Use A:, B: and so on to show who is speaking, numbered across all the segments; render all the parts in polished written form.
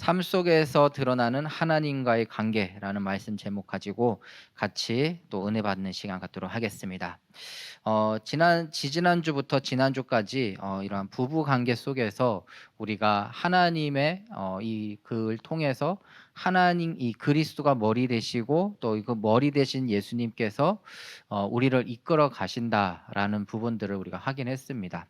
A: 삶 속에서 드러나는 하나님과의 관계라는 말씀 제목 가지고 같이 또 은혜 받는 시간 갖도록 하겠습니다. 지난주부터 지난주까지 이러한 부부 관계 속에서 우리가 하나님의 이 그를 통해서 하나님 이 그리스도가 머리 되시고 또 그 머리 되신 예수님께서 우리를 이끌어 가신다라는 부분들을 우리가 확인했습니다.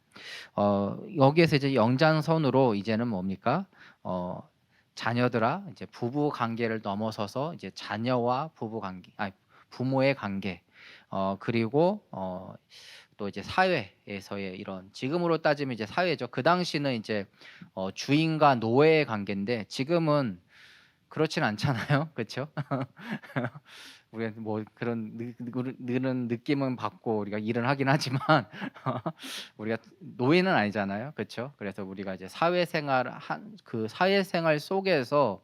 A: 여기에서 이제 연장선으로 이제는 뭡니까? 어 자녀들아 이제 부부 관계를 넘어서서 이제 자녀와 부부 관계 아니 부모의 관계 그리고 또 이제 사회에서의 이런 지금으로 따지면 이제 사회죠. 그 당시는 이제 주인과 노예의 관계인데 지금은 그렇진 않잖아요. 그쵸? 우리가 뭐 그런 그런 느낌은 받고 우리가 일을 하긴 하지만 우리가 노예는 아니잖아요. 그쵸? 그래서 우리가 이제 사회생활 속에서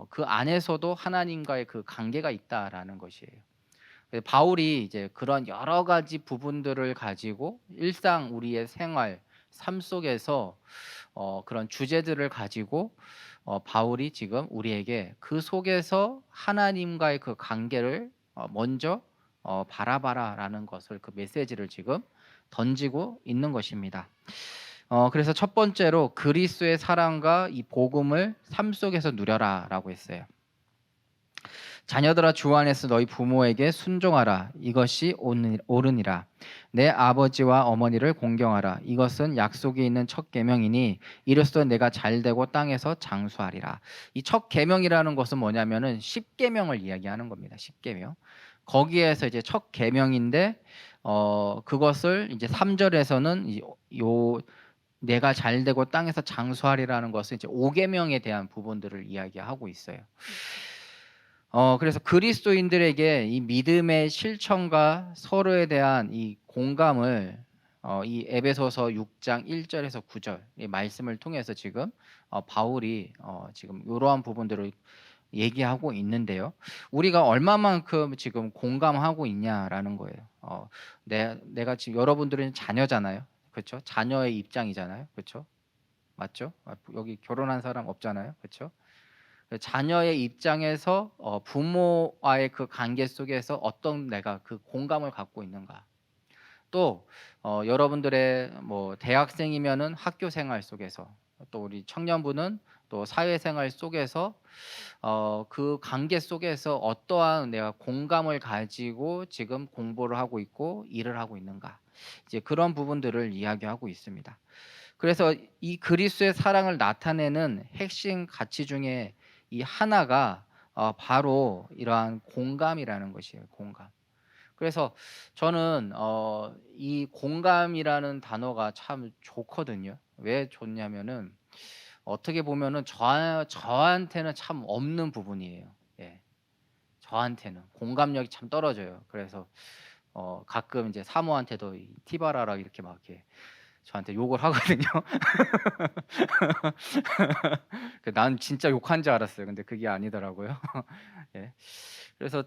A: 그 안에서도 하나님과의 그 관계가 있다라는 것이에요. 바울이 이제 그런 여러 가지 부분들을 가지고 일상 우리의 생활, 삶 속에서 그런 주제들을 가지고 바울이 지금 우리에게 그 속에서 하나님과의 그 관계를 먼저 바라봐라라는 것을 그 메시지를 지금 던지고 있는 것입니다. 그래서 첫 번째로 그리스도의 사랑과 이 복음을 삶 속에서 누려라라고 했어요. 자녀들아 주 안에서 너희 부모에게 순종하라. 이것이 옳으니라. 내 아버지와 어머니를 공경하라. 이것은 약속이 있는 첫 계명이니 이로써 내가 잘되고 땅에서 장수하리라. 이 첫 계명이라는 것은 뭐냐면은 십 계명을 이야기하는 겁니다. 십 계명. 거기에서 이제 첫 계명인데 그것을 이제 3절에서는 요 내가 잘되고 땅에서 장수하리라는 것은 이제 5계명에 대한 부분들을 이야기하고 있어요. 그래서 그리스도인들에게 이 믿음의 실천과 서로에 대한 이 공감을 이 에베소서 6장 1 절에서 9절 이 말씀을 통해서 지금 바울이 지금 요러한 부분들을 얘기하고 있는데요. 우리가 얼마만큼 지금 공감하고 있냐라는 거예요. 내가 지금 여러분들은 자녀잖아요. 그쵸? 자녀의 입장이잖아요. 그쵸? 맞죠? 여기 결혼한 사람 없잖아요. 그쵸? 그 자녀의 입장에서 부모와의 그 관계 속에서 어떤 내가 그 공감을 갖고 있는가. 또 여러분들의 뭐 대학생이면은 학교 생활 속에서 또 우리 청년부는 또 사회생활 속에서 그 관계 속에서 어떠한 내가 공감을 가지고 지금 공부를 하고 있고 일을 하고 있는가. 이제 그런 부분들을 이야기하고 있습니다. 그래서 이 그리스도의 사랑을 나타내는 핵심 가치 중에 이 하나가 바로 이러한 공감이라는 것이에요. 공감. 그래서 저는 이 공감이라는 단어가 참 좋거든요. 왜 좋냐면은 어떻게 보면은 저한테는 참 없는 부분이에요. 예. 저한테는 공감력이 참 떨어져요. 그래서 가끔 이제 사모한테도 이 "티바라라." 이렇게 막 이렇게 저한테 욕을 하거든요. 난 진짜 욕한 줄 알았어요. 근데 그게 아니더라고요. 예. 그래서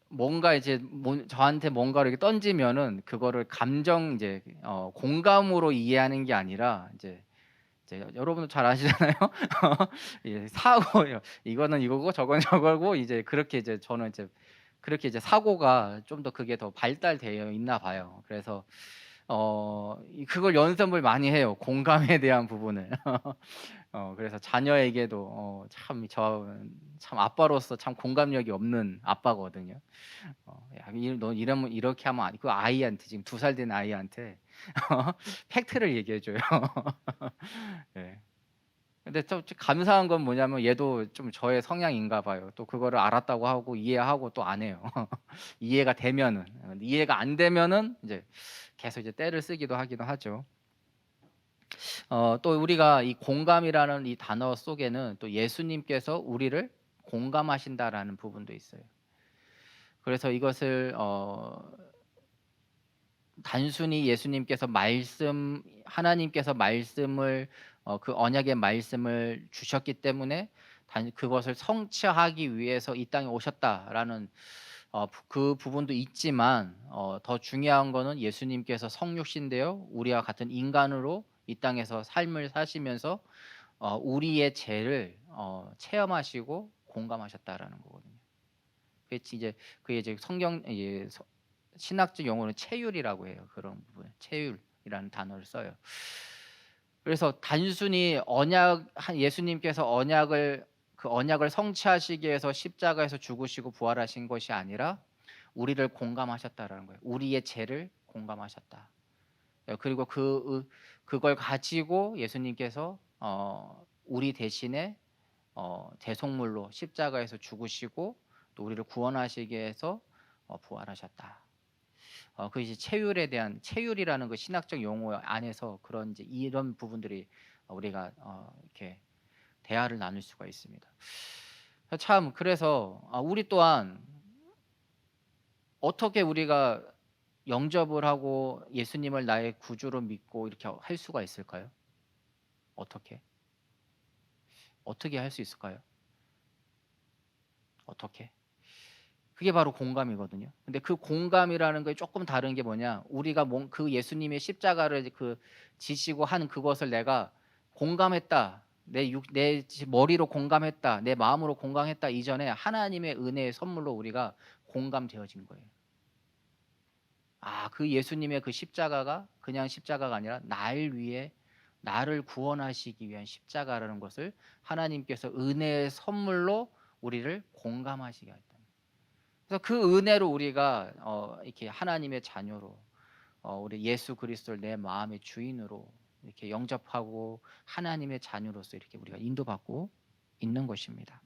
A: 뭔가 이제 저한테 뭔가를 이렇게 던지면은 그거를 감정 이제 공감으로 이해하는 게 아니라 이제 여러분도 잘 아시잖아요. 예 사고요. 이거는 이거고 저건 저거고 이제 그렇게 이제 저는 이제 그렇게 이제 사고가 좀 더 그게 더 발달되어 있나 봐요. 그래서 그걸 연습을 많이 해요, 공감에 대한 부분을. 그래서 자녀에게도 참 참 아빠로서 참 공감력이 없는 아빠거든요. "야 너 이러면 이렇게 하면 그 아이한테 지금 2살 된 아이한테 팩트를 얘기해 줘요. 예. 근데 좀 감사한 건 뭐냐면 얘도 좀 저의 성향인가 봐요. 또 그거를 알았다고 하고 이해하고 또 안 해요. 이해가 되면은. 이해가 안 되면은 이제 계속 이제 떼를 쓰기도 하기도 하죠. 또 우리가 이 공감이라는 이 단어 속에는 또 예수님께서 우리를 공감하신다라는 부분도 있어요. 그래서 이것을 단순히 예수님께서 하나님께서 말씀을 그 언약의 말씀을 주셨기 때문에 그것을 성취하기 위해서 이 땅에 오셨다라는 그 부분도 있지만 더 중요한 거는 예수님께서 성육신 되어 우리와 같은 인간으로 이 땅에서 삶을 사시면서 우리의 죄를 체험하시고 공감하셨다라는 거거든요. 그게 이제 성경 이제 신학적 용어는 체휼이라고 해요. 그런 부분. 체휼이라는 단어를 써요. 그래서 단순히 예수님께서 언약을 성취하시기 위해서 십자가에서 죽으시고 부활하신 것이 아니라 우리를 공감하셨다라는 거예요. 우리의 죄를 공감하셨다. 그리고 그걸 가지고 예수님께서 우리 대신에 대속물로 십자가에서 죽으시고 또 우리를 구원하시기 위해서 부활하셨다. 그 이제 체휼이라는 그 신학적 용어 안에서 그런 이제 이런 부분들이 우리가 이렇게 대화를 나눌 수가 있습니다. 참 그래서 우리 또한 어떻게 우리가 영접을 하고 예수님을 나의 구주로 믿고 이렇게 할 수가 있을까요? 어떻게? 어떻게 할 수 있을까요? 어떻게? 그게 바로 공감이거든요. 근데 그 공감이라는 게 조금 다른 게 뭐냐? 우리가 그 예수님의 십자가를 지시고 한 그것을 내가 공감했다. 내 머리로 공감했다. 내 마음으로 공감했다. 이전에 하나님의 은혜의 선물로 우리가 공감되어진 거예요. 그 예수님의 그 십자가가 그냥 십자가가 아니라 날 위해 나를 구원하시기 위한 십자가라는 것을 하나님께서 은혜의 선물로 우리를 공감하시게 했다. 그래서 그 은혜로 우리가 이렇게 하나님의 자녀로 우리 예수 그리스도를 내 마음의 주인으로 이렇게 영접하고 하나님의 자녀로서 이렇게 우리가 인도받고 있는 것입니다.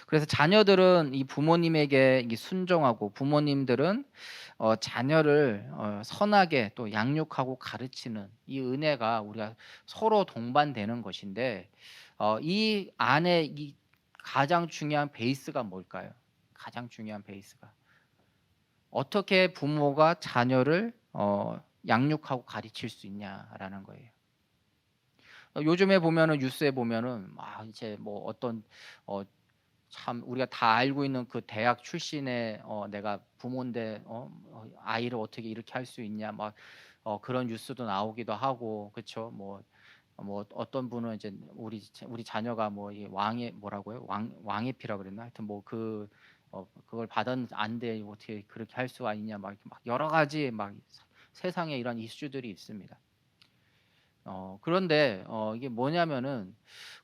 A: 그래서 자녀들은 이 부모님에게 순종하고 부모님들은 자녀를 선하게 또 양육하고 가르치는 이 은혜가 우리가 서로 동반되는 것인데 이 안에 이 가장 중요한 베이스가 뭘까요? 가장 중요한 베이스가 어떻게 부모가 자녀를 양육하고 가르칠 수 있냐라는 거예요. 요즘에 보면은 뉴스에 보면은 이제 뭐 어떤 참 우리가 다 알고 있는 그 대학 출신의 내가 부모인데 아이를 어떻게 이렇게 할 수 있냐 막 그런 뉴스도 나오기도 하고 그렇죠. 뭐 어떤 분은 이제 우리 자녀가 뭐 이 왕의 뭐라고요? 왕의 피라 그랬나? 하여튼 뭐 그걸 받은 안 돼. 어떻게 그렇게 할 수가 있냐 막 여러 가지 막 세상에 이런 이슈들이 있습니다. 그런데 이게 뭐냐면은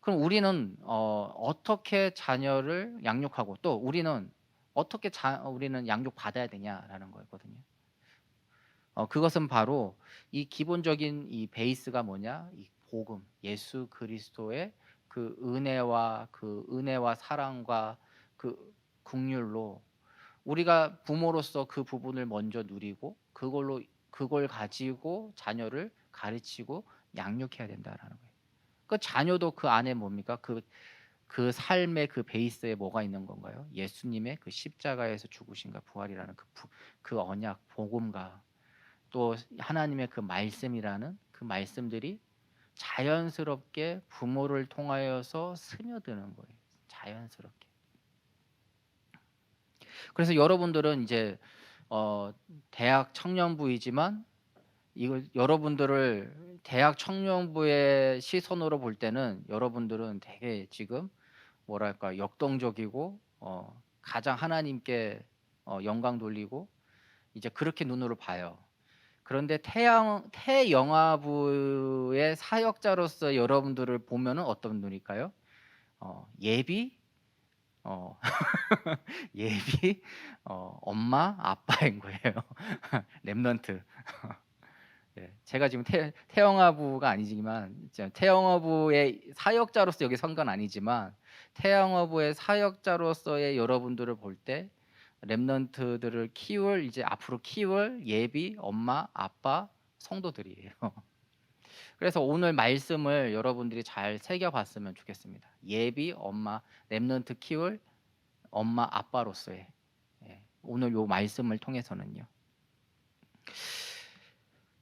A: 그럼 우리는 어떻게 자녀를 양육하고 또 우리는 어떻게 우리는 양육받아야 되냐라는 거거든요. 그것은 바로 이 기본적인 이 베이스가 뭐냐? 이 복음, 예수 그리스도의 그 은혜와 사랑과 그 긍휼로 우리가 부모로서 그 부분을 먼저 누리고 그걸 가지고 자녀를 가르치고 양육해야 된다라는 거예요. 그 자녀도 그 안에 뭡니까? 그 삶의 그 베이스에 뭐가 있는 건가요? 예수님의 그 십자가에서 죽으심과 부활이라는 그 언약, 복음과 또 하나님의 그 말씀이라는 그 말씀들이 자연스럽게 부모를 통하여서 스며드는 거예요. 자연스럽게. 그래서 여러분들은 이제 대학 청년부이지만 이걸 여러분들을 대학 청년부의 시선으로 볼 때는 여러분들은 되게 지금 뭐랄까 역동적이고 가장 하나님께 영광 돌리고 이제 그렇게 눈으로 봐요. 그런데 태영아부의 사역자로서 여러분들을 보면은 어떤 눈일까요? 예비 어 예비 엄마 아빠인 거예요. 렘넌트. 네. 제가 지금 태영아부가 아니지만 태영아부의 사역자로서 여기 선 건 아니지만 태영아부의 사역자로서의 여러분들을 볼 때 렘넌트들을 이제 앞으로 키울 예비 엄마 아빠 성도들이에요. 그래서 오늘 말씀을 여러분들이 잘 새겨봤으면 좋겠습니다. 예비 엄마 렘넌트 키울 엄마 아빠로서의 오늘 요 말씀을 통해서는요.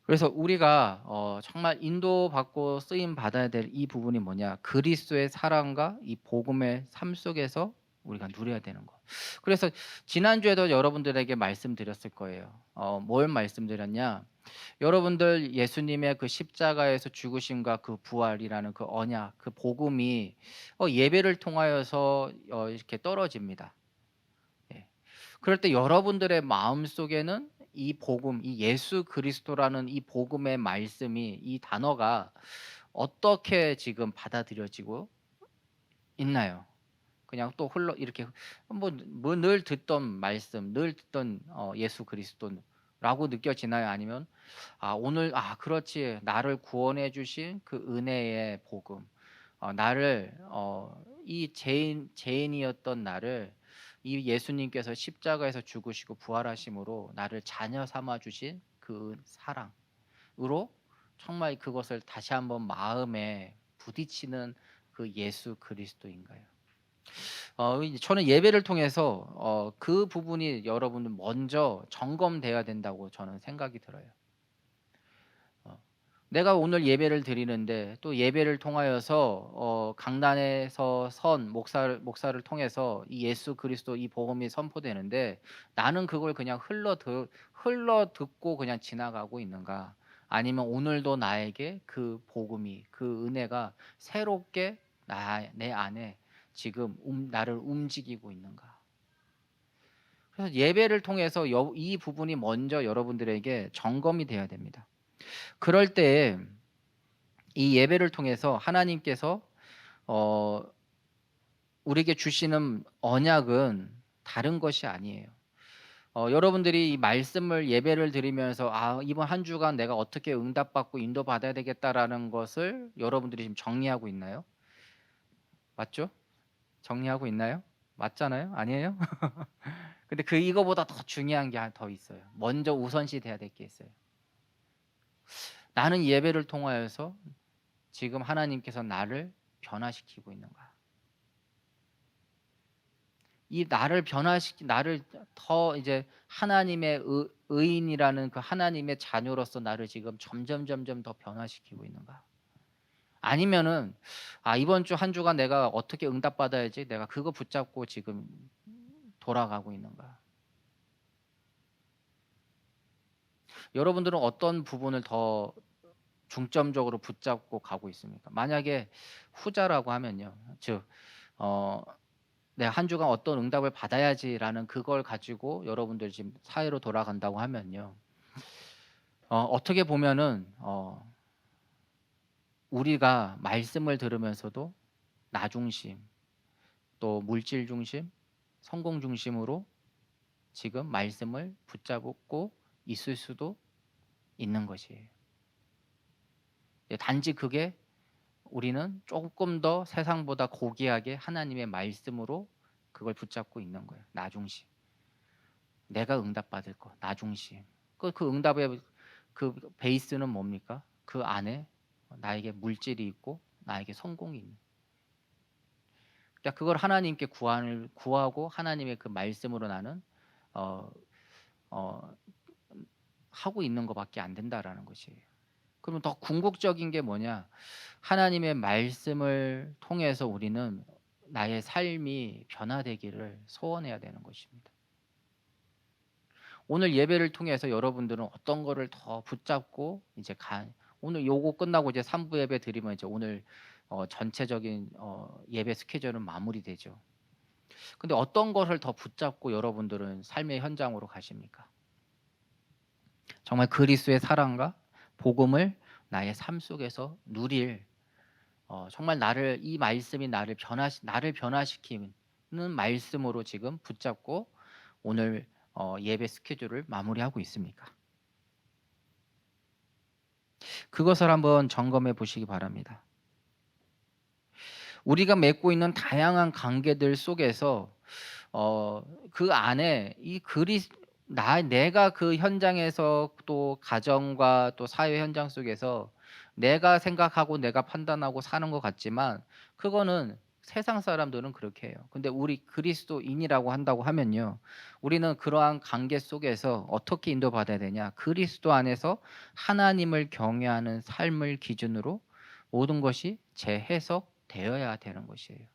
A: 그래서 우리가 정말 인도받고 쓰임 받아야 될 이 부분이 뭐냐? 그리스도의 사랑과 이 복음의 삶 속에서 우리가 누려야 되는 거. 그래서 지난주에도 여러분들에게 말씀드렸을 거예요. 뭘 말씀드렸냐? 여러분들 예수님의 그 십자가에서 죽으심과 그 부활이라는 그 언약, 그 복음이 예배를 통하여서 이렇게 떨어집니다. 예. 그럴 때 여러분들의 마음속에는 이 복음, 이 예수 그리스도라는 이 복음의 말씀이, 이 단어가 어떻게 지금 받아들여지고 있나요? 그냥 또 흘러 이렇게 뭐 늘 듣던 말씀, 늘 듣던 예수 그리스도라고 느껴지나요? 아니면 오늘 그렇지, 나를 구원해 주신 그 은혜의 복음, 나를 이 죄인이었던 나를 이 예수님께서 십자가에서 죽으시고 부활하심으로 나를 자녀 삼아 주신 그 사랑으로 정말 그것을 다시 한번 마음에 부딪히는 그 예수 그리스도인가요? 이제 저는 예배를 통해서 그 부분이 여러분들 먼저 점검돼야 된다고 저는 생각이 들어요. 어 내가 오늘 예배를 드리는데 또 예배를 통하여서 강단에서 선 목사를 통해서 이 예수 그리스도 이 복음이 선포되는데 나는 그걸 그냥 흘러 듣고 그냥 지나가고 있는가? 아니면 오늘도 나에게 그 복음이, 그 은혜가 새롭게 내 안에 지금 나를 움직이고 있는가? 그래서 예배를 통해서 이 부분이 먼저 여러분들에게 점검이 돼야 됩니다. 그럴 때 이 예배를 통해서 하나님께서 어 우리에게 주시는 언약은 다른 것이 아니에요. 여러분들이 이 말씀을 예배를 드리면서 '이번 한 주간 내가 어떻게 응답받고 인도받아야 되겠다.'라는 것을 여러분들이 지금 정리하고 있나요? 맞죠? 정리하고 있나요? 맞잖아요? 아니에요? 근데 이거보다 더 중요한 게 더 있어요. 먼저 우선시 돼야 될 게 있어요. 나는 예배를 통하여서 지금 하나님께서 나를 변화시키고 있는가? 이 나를 더 이제 하나님의 의인이라는 그 하나님의 자녀로서 나를 지금 점점 더 변화시키고 있는가? 아니면은 이번 주 한 주간 내가 어떻게 응답받아야지, 내가 그거 붙잡고 지금 돌아가고 있는가? 여러분들은 어떤 부분을 더 중점적으로 붙잡고 가고 있습니까? 만약에 후자라고 하면요. 즉 어 '내가 한 주간 어떤 응답을 받아야지.'라는 그걸 가지고 여러분들 지금 사회로 돌아간다고 하면요. 어떻게 보면은 우리가 말씀을 들으면서도 나 중심, 또 물질 중심, 성공 중심으로 지금 말씀을 붙잡고 있을 수도 있는 것이에요. 단지 그게 우리는 조금 더 세상보다 고귀하게 하나님의 말씀으로 그걸 붙잡고 있는 거예요. 나 중심. 내가 응답받을 것, 나 중심. 그 응답의 그 베이스는 뭡니까? 그 안에 나에게 물질이 있고 나에게 성공이 있는. 그러니까 그걸 하나님께 구하고 하나님의 그 말씀으로 나는 어 어 하고 있는 것밖에 안 된다라는 것이에요. 그러면 더 궁극적인 게 뭐냐? 하나님의 말씀을 통해서 우리는 나의 삶이 변화되기를 소원해야 되는 것입니다. 오늘 예배를 통해서 여러분들은 어떤 거를 더 붙잡고 이제 오늘 요거 끝나고 이제 3부 예배 드리면 이제 오늘 전체적인 예배 스케줄은 마무리되죠. 근데 어떤 것을 더 붙잡고 여러분들은 삶의 현장으로 가십니까? 정말 그리스도의 사랑과 복음을 나의 삶 속에서 누릴, 정말 이 말씀이 나를 변화시키는 말씀으로 지금 붙잡고 오늘 예배 스케줄을 마무리하고 있습니까? 그것을 한번 점검해 보시기 바랍니다. 우리가 맺고 있는 다양한 관계들 속에서 그 안에 이 내가 그 현장에서 또 가정과 또 사회 현장 속에서 내가 생각하고 내가 판단하고 사는 것 같지만 그거는 세상 사람들은 그렇게 해요. 근데 우리 그리스도인이라고 한다고 하면요. 우리는 그러한 관계 속에서 어떻게 인도받아야 되냐? 그리스도 안에서 하나님을 경외하는 삶을 기준으로 모든 것이 재해석되어야 되는 것이에요.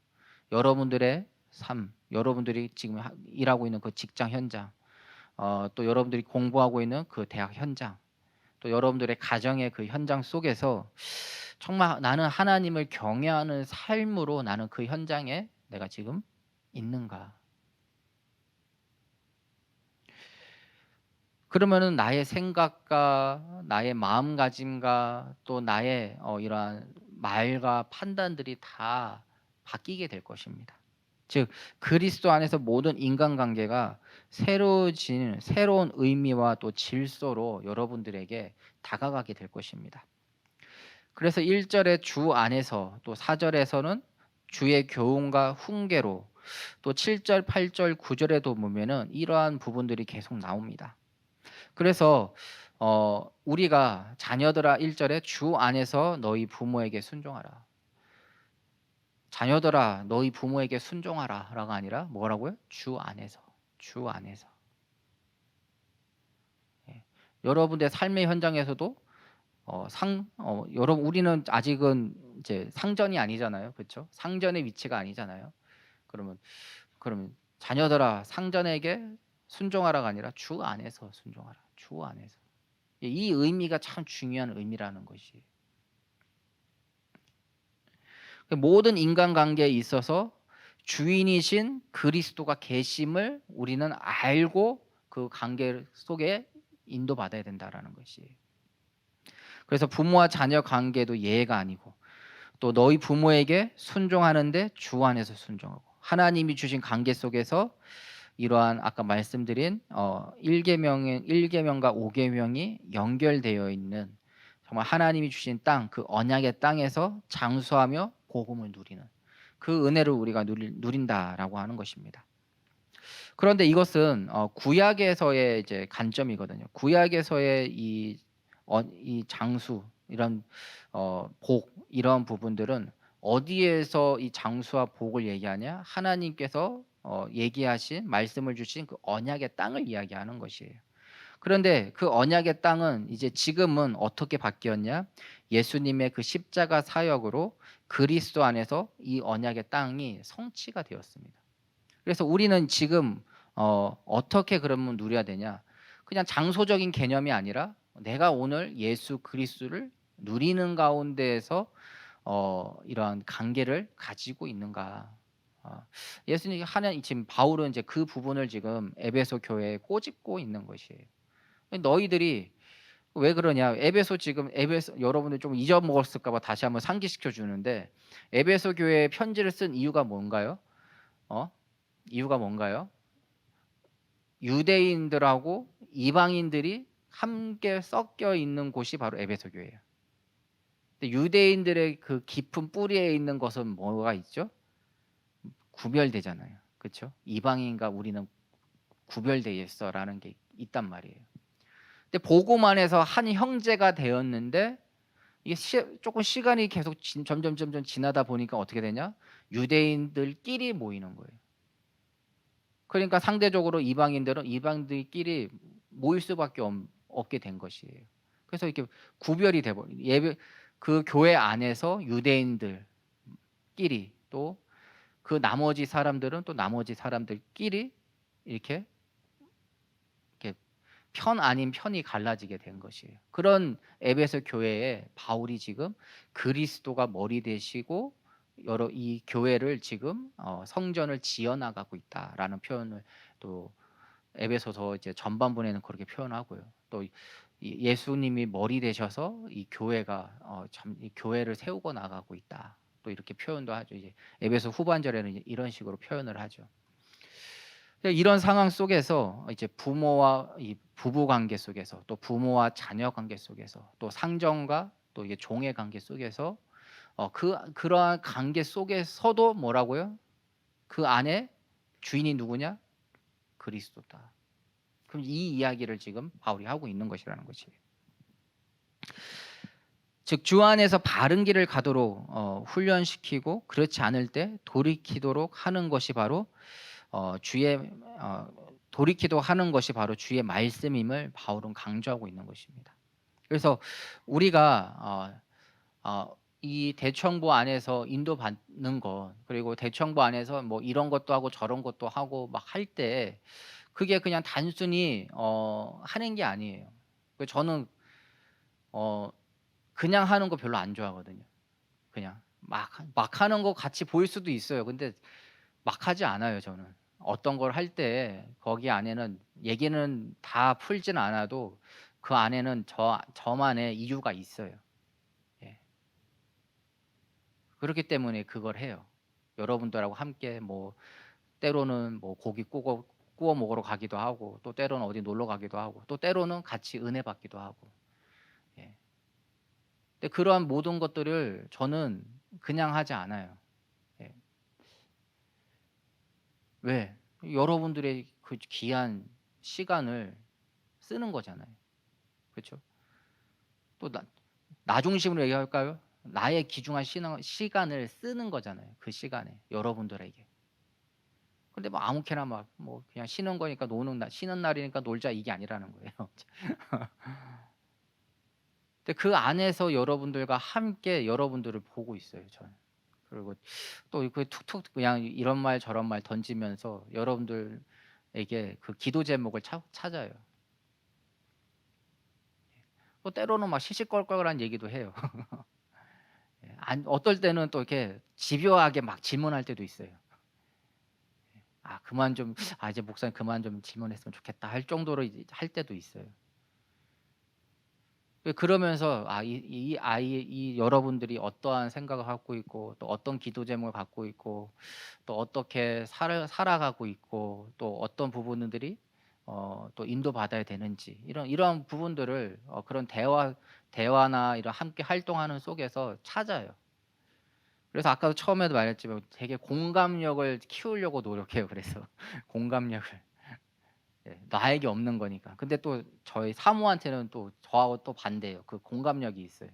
A: 여러분들의 삶, 여러분들이 지금 일하고 있는 그 직장 현장, 또 여러분들이 공부하고 있는 그 대학 현장, 또 여러분들의 가정의 그 현장 속에서 정말 나는 하나님을 경외하는 삶으로 나는 그 현장에 내가 지금 있는가? 그러면은 나의 생각과 나의 마음가짐과 또 나의 이러한 말과 판단들이 다 바뀌게 될 것입니다. 즉 그리스도 안에서 모든 인간관계가 새로워진 새로운 의미와 또 질서로 여러분들에게 다가가게 될 것입니다. 그래서 1절에 주 안에서, 또 4절에서는 주의 교훈과 훈계로, 또 7절, 8절, 9절에도 보면은 이러한 부분들이 계속 나옵니다. 그래서 우리가 자녀들아 1절에 주 안에서 너희 부모에게 순종하라. 자녀들아 너희 부모에게 순종하라라가 아니라 뭐라고요? 주 안에서. 주 안에서. 예. 여러분의 삶의 현장에서도 여러분 우리는 아직은 이제 상전이 아니잖아요. 그렇죠? 상전의 위치가 아니잖아요. 그러면 자녀들아 상전에게 순종하라가 아니라 주 안에서 순종하라. 주 안에서. 이 의미가 참 중요한 의미라는 것이. 모든 인간관계에 있어서 주인이신 그리스도가 계심을 우리는 알고 그 관계 속에 인도받아야 된다라는 것이. 그래서 부모와 자녀 관계도 예가 아니고, 또 너희 부모에게 순종하는데 주 안에서 순종하고, 하나님이 주신 관계 속에서 이러한 아까 말씀드린 1계명과 5계명이 연결되어 있는, 정말 하나님이 주신 땅, 그 언약의 땅에서 장수하며 복음을 누리는 그 은혜를 우리가 누린다라고 하는 것입니다. 그런데 이것은 구약에서의 이제 관점이거든요. 구약에서의 이 장수, 이런 복, 이런 부분들은 어디에서 이 장수와 복을 얘기하냐? 하나님께서 얘기하신 말씀을 주신 그 언약의 땅을 이야기하는 것이에요. 그런데 그 언약의 땅은 이제 지금은 어떻게 바뀌었냐? 예수님의 그 십자가 사역으로 그리스도 안에서 이 언약의 땅이 성취가 되었습니다. 그래서 우리는 지금 어떻게 그러면 누려야 되냐? 그냥 장소적인 개념이 아니라 내가 오늘 예수 그리스도를 누리는 가운데에서 이러한 관계를 가지고 있는가? 예수님 하나님, 지금 바울은 이제 그 부분을 지금 에베소 교회에 꼬집고 있는 것이에요. 너희들이 왜 그러냐? 에베소 여러분들 좀 잊어먹었을까 봐 다시 한번 상기시켜 주는데, 에베소 교회에 편지를 쓴 이유가 뭔가요? 이유가 뭔가요? 유대인들하고 이방인들이 함께 섞여 있는 곳이 바로 에베소 교회예요. 근데 유대인들의 그 깊은 뿌리에 있는 것은 뭐가 있죠? 구별되잖아요. 그렇죠? 이방인과 우리는 구별되어 있어라는 게 있단 말이에요. 근데 복음 안에서 한 형제가 되었는데, 이게 조금 시간이 계속 점점 지나다 보니까 어떻게 되냐? 유대인들끼리 모이는 거예요. 그러니까 상대적으로 이방인들은 이방들끼리 모일 수밖에 없게 된 것이에요. 그래서 이렇게 구별이 돼 버린, 그 교회 안에서 유대인들끼리, 또 그 나머지 사람들은 또 나머지 사람들끼리 이렇게 편 아닌 편이 갈라지게 된 것이에요. 그런 에베소 교회에 바울이 지금 그리스도가 머리 되시고 여러 이 교회를 지금 성전을 지어 나가고 있다라는 표현을 또 에베소서 이제 전반부에는 그렇게 표현하고요. 또 예수님이 머리 되셔서 이 교회가 이 교회를 세우고 나가고 있다. 또 이렇게 표현도 하죠. 이제 에베소 후반절에는 이제 이런 식으로 표현을 하죠. 이런 상황 속에서 이제 부모와 이 부부 관계 속에서, 또 부모와 자녀 관계 속에서, 또 상정과 또 이게 종의 관계 속에서 그러한 관계 속에서도 뭐라고요? 그 안에 주인이 누구냐? 그리스도다. 그럼 이 이야기를 지금 바울이 하고 있는 것이라는 것이에요. 즉 주 안에서 바른 길을 가도록 훈련시키고, 그렇지 않을 때 돌이키도록 하는 것이 바로 돌이키도록 하는 것이 바로 주의 말씀임을 바울은 강조하고 있는 것입니다. 그래서 우리가 이 대청부 안에서 인도받는 것, 그리고 대청부 안에서 뭐 이런 것도 하고 저런 것도 하고 막 할 때 그게 그냥 단순히 하는 게 아니에요. 저는 어 그냥 하는 거 별로 안 좋아하거든요. 그냥 막 하는 거 같이 보일 수도 있어요. 근데 막 하지 않아요 저는. 어떤 걸 할 때 거기 안에는 얘기는 다 풀진 않아도 그 안에는 저만의 이유가 있어요. 예. 그렇기 때문에 그걸 해요. 여러분들하고 함께 뭐 때로는 뭐 고기 구워 먹으러 가기도 하고, 또 때로는 어디 놀러 가기도 하고, 또 때로는 같이 은혜 받기도 하고. 예. 근데 그러한 모든 것들을 저는 그냥 하지 않아요. 예. 왜? 여러분들의 그 귀한 시간을 쓰는 거잖아요. 그렇죠? 또 나 중심으로 얘기할까요? 나의 귀중한 시간을 쓰는 거잖아요. 그 시간에 여러분들에게. 근데 뭐 아무렇게나 막 뭐 그냥 쉬는 거니까 쉬는 날이니까 놀자 이게 아니라는 거예요. 근데 그 안에서 여러분들과 함께 여러분들을 보고 있어요 저는. 그리고 또 그 툭툭 그냥 이런 말 저런 말 던지면서 여러분들에게 그 기도 제목을 찾아요. 또 때로는 막 시시껄껄한 얘기도 해요. 예. 어떨 때는 또 이렇게 집요하게 막 질문할 때도 있어요. 그만 좀 이제 목사님 그만 좀 질문했으면 좋겠다 할 정도로 이제 할 때도 있어요. 그러면서 이 여러분들이 어떠한 생각을 갖고 있고, 또 어떤 기도 제목을 갖고 있고, 또 어떻게 살아가고 있고, 또 어떤 부분들이 또 인도받아야 되는지, 이런 부분들을 그런 대화나 이런 함께 활동하는 속에서 찾아요. 그래서 아까도 처음에도 말했지만 되게 공감력을 키우려고 노력해요. 그래서 공감력을. 예. 나에게 없는 거니까. 근데 또 저희 사모한테는 또 저하고 또 반대예요. 그 공감력이 있어요.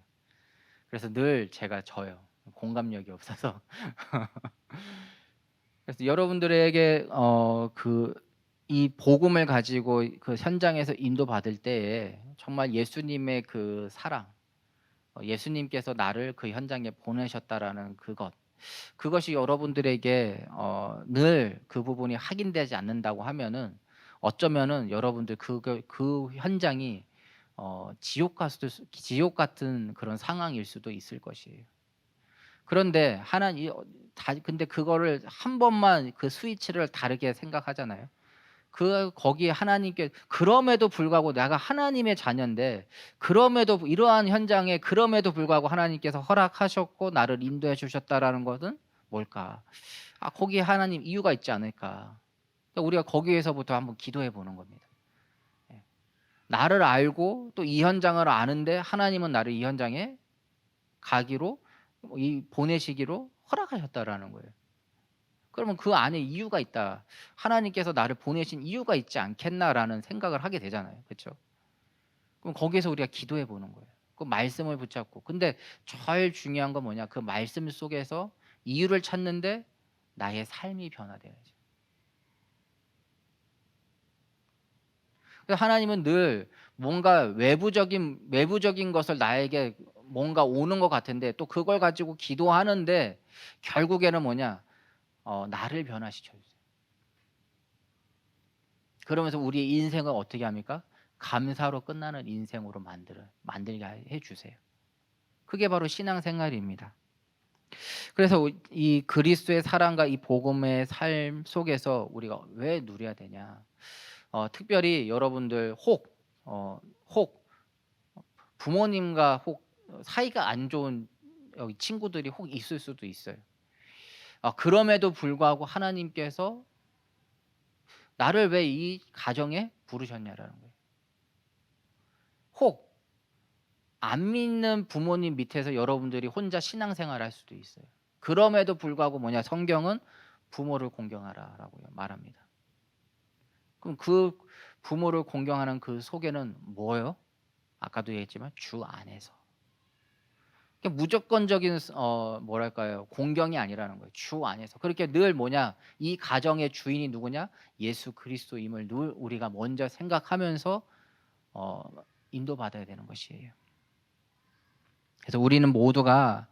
A: 그래서 늘 제가 져요. 공감력이 없어서. 그래서 여러분들에게 이 복음을 가지고 그 현장에서 인도받을 때에 정말 예수님의 그 사랑, 예수님께서 나를 그 현장에 보내셨다라는 그것이 여러분들에게 늘 그 부분이 확인되지 않는다고 하면은 어쩌면은 여러분들 그 현장이 지옥 같은 그런 상황일 수도 있을 것이에요. 그런데 근데 그거를 한 번만 그 스위치를 다르게 생각하잖아요. 거기에 그럼에도 불구하고 내가 하나님의 자녀인데, 이러한 현장에 그럼에도 불구하고 하나님께서 허락하셨고 나를 인도해 주셨다라는 것은 뭘까? 거기에 하나님 이유가 있지 않을까? 그러니까 우리가 거기에서부터 한번 기도해 보는 겁니다. 예. 나를 알고 또 이 현장을 아는데 하나님은 나를 이 현장에 가기로 보내시기로 허락하셨다라는 거예요. 그러면 그 안에 이유가 있다. '하나님께서 나를 보내신 이유가 있지 않겠나.'라는 생각을 하게 되잖아요. 그렇죠? 그럼 거기에서 우리가 기도해 보는 거예요. 그 말씀을 붙잡고. 근데 제일 중요한 건 뭐냐? 그 말씀 속에서 이유를 찾는데 나의 삶이 변화돼야죠. 그래서 하나님은 늘 뭔가 외부적인 것을 나에게 뭔가 오는 것 같은데, 또 그걸 가지고 기도하는데 결국에는 뭐냐? 나를 변화시켜 주세요. 그러면서 우리의 인생을 어떻게 합니까? 감사로 끝나는 인생으로 만들게 해 주세요. 그게 바로 신앙생활입니다. 그래서 이 그리스도의 사랑과 이 복음의 삶 속에서 우리가 왜 누려야 되냐? 특별히 여러분들 혹 부모님과 혹 사이가 안 좋은 여기 친구들이 혹 있을 수도 있어요. 그럼에도 불구하고 하나님께서 나를 왜 이 가정에 부르셨냐라는 거예요. 혹 안 믿는 부모님 밑에서 여러분들이 혼자 신앙생활을 할 수도 있어요. 그럼에도 불구하고 뭐냐? 성경은 부모를 공경하라라고 말합니다. 그럼 그 부모를 공경하는 그 속에는 뭐예요? 아까도 얘기했지만 주 안에서. 그러니까 무조건적인 뭐랄까요? 공경이 아니라는 거예요. 주 안에서. 그렇게 늘 뭐냐? 이 가정의 주인이 누구냐? 예수 그리스도임을 늘 우리가 먼저 생각하면서 어 인도받아야 되는 것이에요. 그래서 우리는 모두가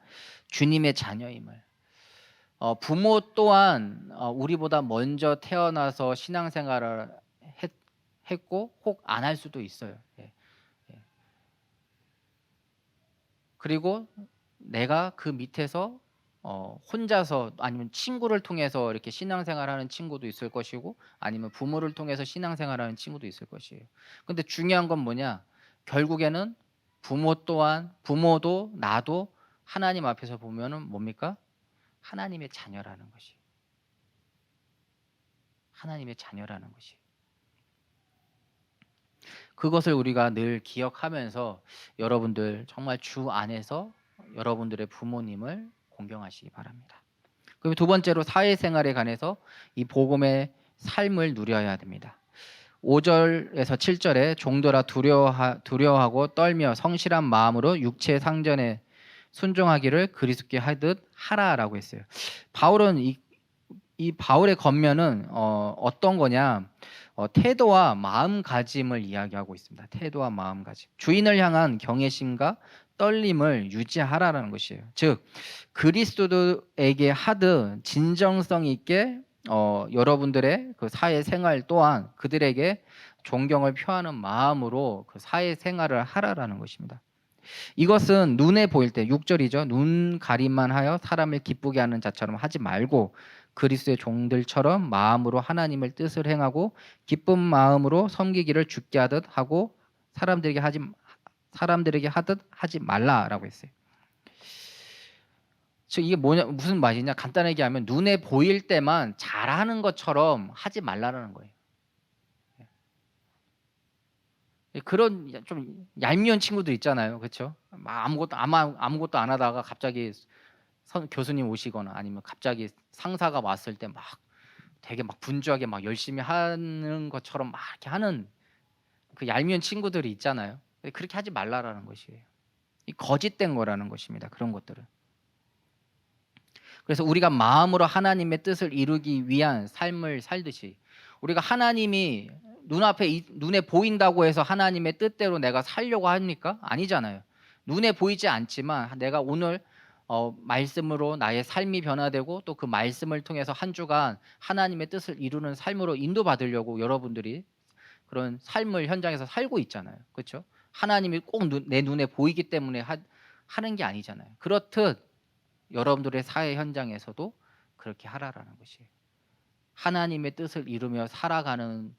A: 주님의 자녀임을, 부모 또한 우리보다 먼저 태어나서 신앙생활을 했고 혹 안 할 수도 있어요. 예. 예. 그리고 내가 그 밑에서 혼자서 아니면 친구를 통해서 이렇게 신앙생활하는 친구도 있을 것이고, 아니면 부모를 통해서 신앙생활하는 친구도 있을 것이에요. 근데 중요한 건 뭐냐? 결국에는 부모도 나도 하나님 앞에서 보면은 뭡니까? 하나님의 자녀라는 것이. 하나님의 자녀라는 것이. 그것을 우리가 늘 기억하면서 여러분들 정말 주 안에서 여러분들의 부모님을 공경하시기 바랍니다. 그리고 두 번째로 사회생활에 관해서 이 복음의 삶을 누려야 됩니다. 5절에서 7절에 종들아 두려워하고 떨며 성실한 마음으로 육체의 상전에 순종하기를 그리스도께 하듯 하라라고 했어요. 바울은 이 바울의 겉면은 어떤 거냐? 태도와 마음가짐을 이야기하고 있습니다. 태도와 마음가짐. 주인을 향한 경외심과 떨림을 유지하라라는 것이에요. 즉 그리스도에게 하듯 진정성 있게 여러분들의 그 사회 생활 또한 그들에게 존경을 표하는 마음으로 그 사회 생활을 하라라는 것입니다. 이것은 눈에 보일 때 6절이죠. 눈 가림만 하여 사람을 기쁘게 하는 자처럼 하지 말고 그리스도의 종들처럼 마음으로 하나님의 뜻을 행하고 기쁜 마음으로 섬기기를 주께 하듯 하고 사람들에게 하듯 하지 말라라고 했어요. 즉 이게 무슨 말이냐? 간단하게 하면 눈에 보일 때만 잘하는 것처럼 하지 말라라는 거예요. 그런 좀 얄미운 친구들 있잖아요. 그렇죠? 아무것도 안 하다가 갑자기 교수님 오시거나 아니면 갑자기 상사가 왔을 때 막 되게 막 분주하게 막 열심히 하는 것처럼 막 이렇게 하는 그 얄미운 친구들이 있잖아요. 그렇게 하지 말라라는 것이에요. 이 거짓된 거라는 것입니다. 그런 것들은. 그래서 우리가 마음으로 하나님의 뜻을 이루기 위한 삶을 살듯이 우리가 하나님이 눈에 보인다고 해서 하나님의 뜻대로 내가 살려고 합니까? 아니잖아요. 눈에 보이지 않지만 내가 오늘 말씀으로 나의 삶이 변화되고 또 그 말씀을 통해서 한 주간 하나님의 뜻을 이루는 삶으로 인도받으려고 여러분들이 그런 삶을 현장에서 살고 있잖아요. 그렇죠? 하나님이 꼭 내 눈에 보이기 때문에 하는 게 아니잖아요. 그렇듯 여러분들의 사회 현장에서도 그렇게 하라라는 것이에요. 하나님의 뜻을 이루며 살아가는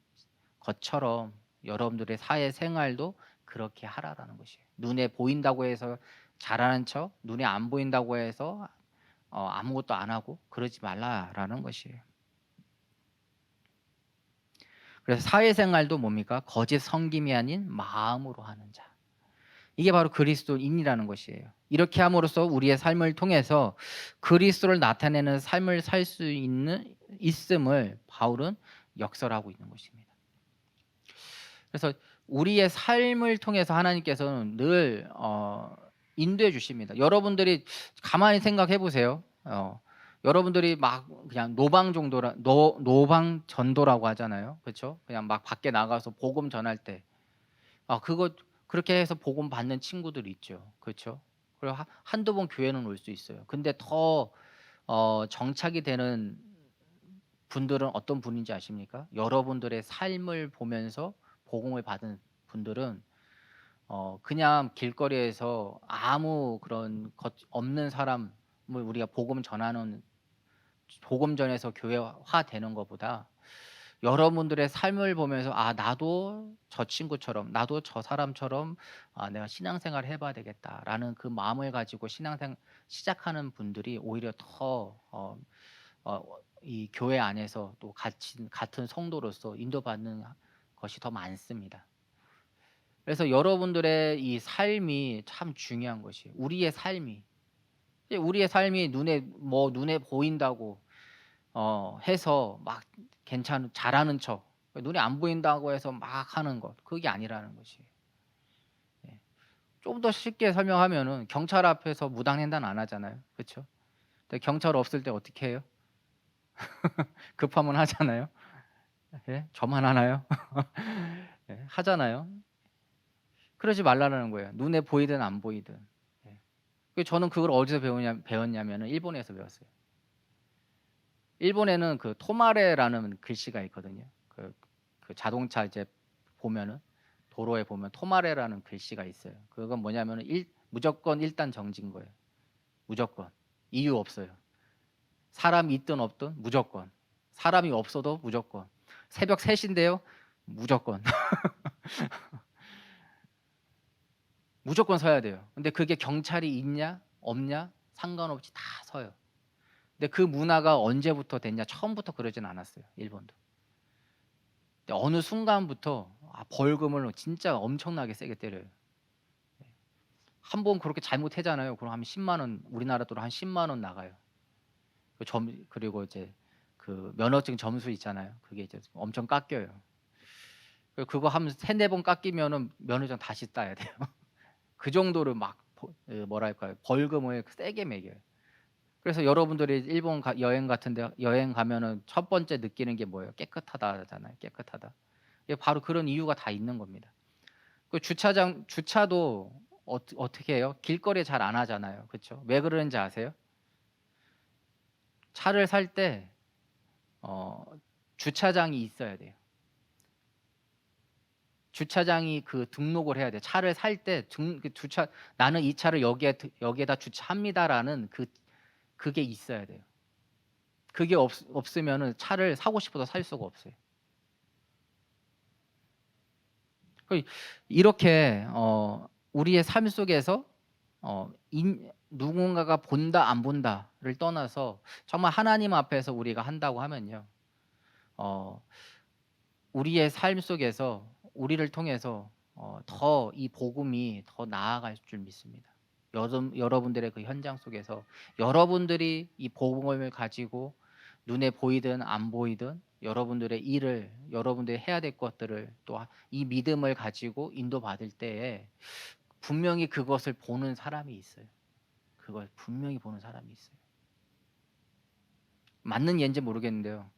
A: 것처럼 여러분들의 사회 생활도 그렇게 하라라는 것이에요. 눈에 보인다고 해서 잘하는 척, 눈에 안 보인다고 해서 아무것도 안 하고 그러지 말라라는 것이에요. 그래서 사회생활도 뭡니까? 거짓 섬김이 아닌 마음으로 하는 자. 이게 바로 그리스도인이라는 것이에요. 이렇게 함으로써 우리의 삶을 통해서 그리스도를 나타내는 삶을 살 수 있음을 바울은 역설하고 있는 것입니다. 그래서 우리의 삶을 통해서 하나님께서는 늘 인도해 주십니다. 여러분들이 가만히 생각해 보세요. 여러분들이 막 그냥 노방 전도라고 하잖아요. 그렇죠? 그냥 막 밖에 나가서 복음 전할 때 그거 그렇게 해서 복음 받는 친구들이 있죠. 그렇죠? 그리고 한두 번 교회는 올 수 있어요. 근데 더 정착이 되는 분들은 어떤 분인지 아십니까? 여러분들의 삶을 보면서 복음을 받은 분들은 그냥 길거리에서 아무 그런 것 없는 사람을 우리가 복음 전해서 교회화 되는 것보다 여러분들의 삶을 보면서 나도 저 친구처럼 나도 저 사람처럼 내가 신앙생활을 해봐야 되겠다라는 그 마음을 가지고 신앙생 시작하는 분들이 오히려 더 이 교회 안에서 또 같은 성도로서 인도받는 것이 더 많습니다. 그래서 여러분들의 이 삶이 참 중요한 것이에요. 우리의 삶이 눈에 보인다고 해서 막 잘하는 척, 눈에 안 보인다고 해서 막 하는 것, 그게 아니라는 것이에요. 예. 좀 더 쉽게 설명하면은 경찰 앞에서 무단횡단 안 하잖아요. 그렇죠? 근데 경찰 없을 때 어떻게 해요? 급하면 하잖아요. 예? 저만 하나요? 예, 하잖아요. 그러지 말라는 거예요. 눈에 보이든 안 보이든. 예. 저는 그걸 어디서 배웠냐면은 일본에서 배웠어요. 일본에는 그 토마레라는 글씨가 있거든요. 그 자동차 이제 보면은 도로에 보면 토마레라는 글씨가 있어요. 그건 뭐냐면은 무조건 일단 정지인 거예요. 무조건. 이유 없어요. 사람이 있든 없든 무조건. 사람이 없어도 무조건. 새벽 3 인데요. 무조건. 무조건 서야 돼요. 근데 그게 경찰이 있냐 없냐 상관없이 다 서요. 근데 그 문화가 언제부터 됐냐? 처음부터 그러진 않았어요, 일본도. 근데 어느 순간부터 벌금을 진짜 엄청나게 세게 때려요. 한 번 그렇게 잘못하잖아요. 그럼 한 10만 원, 우리나라 돈으로 한 10만 원 나가요. 그리고 이제 그 면허증 점수 있잖아요. 그게 이제 엄청 깎여요. 그거 한 3-4번 깎이면은 면허증 다시 따야 돼요. 그 정도로 막 뭐랄까요? 벌금을 세게 매겨요. 그래서 여러분들이 일본 여행 같은데 여행 가면은 첫 번째 느끼는 게 뭐예요? 깨끗하다잖아요. 깨끗하다. 이게 바로 그런 이유가 다 있는 겁니다. 그 주차도 어떻게 해요? 길거리에 잘 안 하잖아요. 그렇죠? 왜 그러는지 아세요? 차를 살 때 주차장이 있어야 돼요. 주차장이 그 등록을 해야 돼요. 차를 살 때 나는 이 차를 여기에다 주차합니다라는 그게 있어야 돼요. 그게 없으면은 차를 사고 싶어도 살 수가 없어요. 이렇게 우리의 삶 속에서 누군가가 본다 안 본다를 떠나서 정말 하나님 앞에서 우리가 한다고 하면요. 우리의 삶 속에서 우리를 통해서 더 이 복음이 더 나아갈 줄 믿습니다. 여러분들의 그 현장 속에서 여러분들이 이 복음을 가지고 눈에 보이든 안 보이든 여러분들의 일을 여러분들이 해야 될 것들을 또 이 믿음을 가지고 인도받을 때에 분명히 그것을 보는 사람이 있어요. 그걸 분명히 보는 사람이 있어요. 맞는 예인지 모르겠는데요.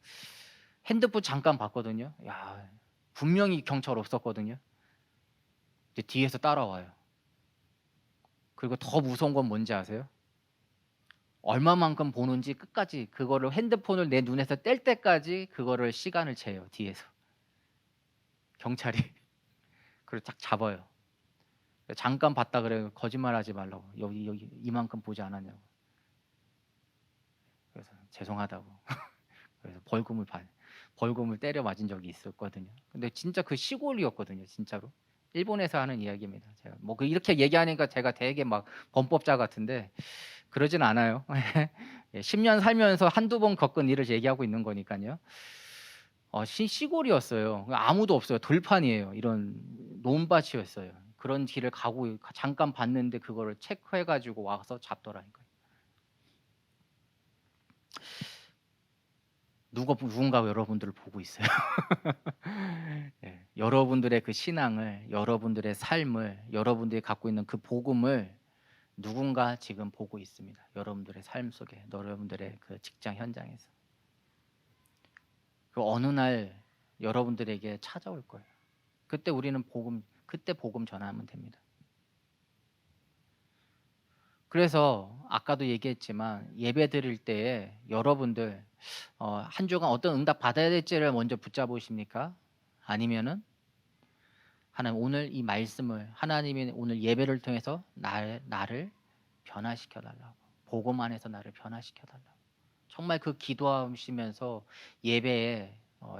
A: 핸드폰 잠깐 봤거든요. 야, 분명히 경찰 없었거든요. 이제 뒤에서 따라와요. 그리고 더 무서운 건 뭔지 아세요? 얼마만큼 보는지 끝까지 그거를 핸드폰을 내 눈에서 뗄 때까지 그거를 시간을 재요. 뒤에서 경찰이. 그걸 딱 잡아요. 잠깐 봤다 그래요. 거짓말하지 말라고. 여기 이만큼 보지 않았냐고. 그래서 죄송하다고. 그래서 벌금을 때려 맞은 적이 있었거든요. 근데 진짜 그 시골이었거든요. 진짜로. 일본에서 하는 이야기입니다. 제가 뭐 이렇게 얘기하니까 제가 되게 막 범법자 같은데 그러진 않아요. 10년 살면서 한두 번 겪은 일을 얘기하고 있는 거니까요. 시골이었어요. 아무도 없어요. 들판이에요. 이런 논밭이었어요. 그런 길을 가고 잠깐 봤는데 그거를 체크해 가지고 와서 잡더라니까요. 누군가가 여러분들을 보고 있어요. 예. 여러분들의 그 신앙을, 여러분들의 삶을, 여러분들이 갖고 있는 그 복음을 누군가 지금 보고 있습니다. 여러분들의 삶 속에, 여러분들의 그 직장 현장에서. 그 어느 날 여러분들에게 찾아올 거예요. 그때 우리는 그때 복음 전하면 됩니다. 그래서 아까도 얘기했지만 예배 드릴 때에 여러분들 한 주간 어떤 응답 받아야 될지를 먼저 붙잡으십니까? 아니면은 하나님 오늘 이 말씀을 하나님이 오늘 예배를 통해서 나를 변화시켜 달라고 복음 안에서 나를 변화시켜 달라고 정말 그 기도하시면서 예배에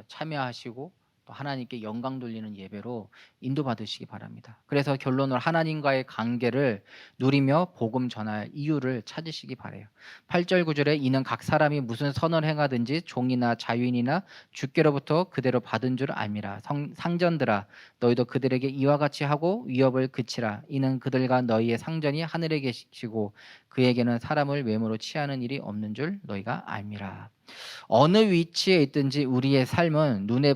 A: 참여하시고 또 하나님께 영광 돌리는 예배로 인도받으시기 바랍니다. 그래서 결론으로 하나님과의 관계를 누리며 복음 전할 이유를 찾으시기 바래요. 8절 9절에 이는 각 사람이 무슨 선을 행하든지 종이나 자유인이나 주께로부터 그대로 받은 줄 알미라. 상전들아 너희도 그들에게 이와 같이 하고 위협을 그치라. 이는 그들과 너희의 상전이 하늘에 계시고 그에게는 사람을 외모로 취하는 일이 없는 줄 너희가 알미라. 어느 위치에 있든지 우리의 삶은 눈에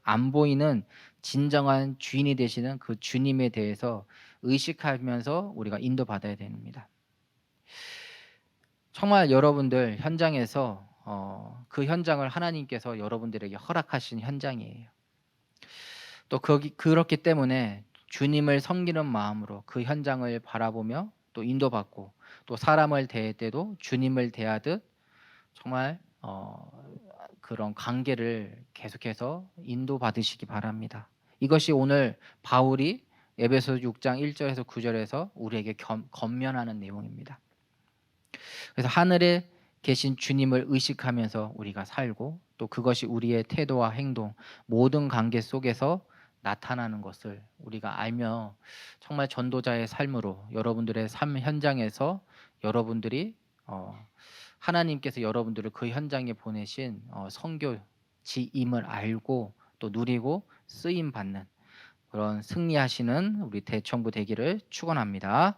A: 안 보이는 진정한 주인이 되시는 그 주님에 대해서 의식하면서 우리가 인도받아야 됩니다. 정말 여러분들 현장에서 그 현장을 하나님께서 여러분들에게 허락하신 현장이에요. 또 그렇기 때문에 주님을 섬기는 마음으로 그 현장을 바라보며 또 인도받고 또 사람을 대할 때도 주님을 대하듯 정말 그런 관계를 계속해서 인도받으시기 바랍니다. 이것이 오늘 바울이 에베소서 6장 1 절에서 9 절에서 우리에게 권면하는 내용입니다. 그래서 하늘에 계신 주님을 의식하면서 우리가 살고 또 그것이 우리의 태도와 행동 모든 관계 속에서 나타나는 것을 우리가 알며 정말 전도자의 삶으로 여러분들의 삶 현장에서 여러분들이 하나님께서 여러분들을 그 현장에 보내신 선교지임을 알고 또 누리고 쓰임 받는 그런 승리하시는 우리 대청부 되기를 축원합니다.